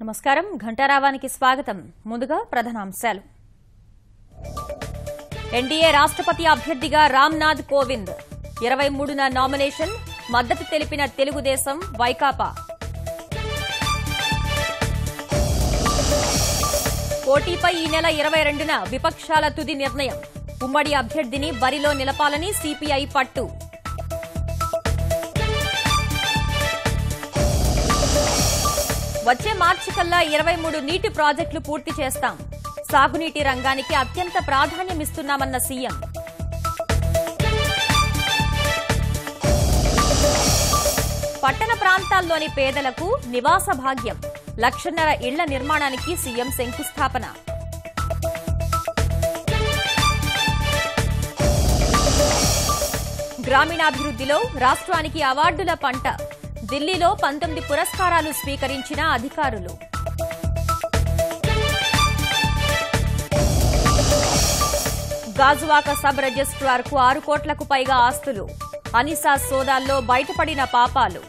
నమస్కారం ఘంటారావానికి స్వాగతం. ముందుగా ప్రధానాంశాలు. ఎన్డీఏ రాష్ట్రపతి అభ్యర్థిగా రామ్నాథ్ కోవింద్ 23న నామినేషన్, మద్దతు తెలిపిన తెలుగుదేశం, వైకాపా. పోటీపై ఈ నెల 22న విపక్షాల తుది నిర్ణయం. ఉమ్మడి అభ్యర్థిని బరిలో నిలపాలని సీపీఐ పట్టు. వచ్చే మార్చి కల్లా 23 నీటి ప్రాజెక్టులు పూర్తి చేస్తాం. సాగునీటి రంగానికి అత్యంత ప్రాధాన్యమిస్తున్నామన్న సీఎం. పట్టణ ప్రాంతాల్లోని పేదలకు నివాస భాగ్యం. 1.5 లక్షల ఇళ్ల నిర్మాణానికి సీఎం శంకుస్థాపన. గ్రామీణాభివృద్ధిలో రాష్ట్రానికి అవార్డుల పంట. ఢిల్లీలో 19 పురస్కారాలు స్వీకరించిన అధికారులు. గాజువాక సబ్ రిజిస్ట్రార్కు 6 కోట్లకు పైగా ఆస్తులు. అనిసా సోదాల్లో బయటపడిన పాపాలు.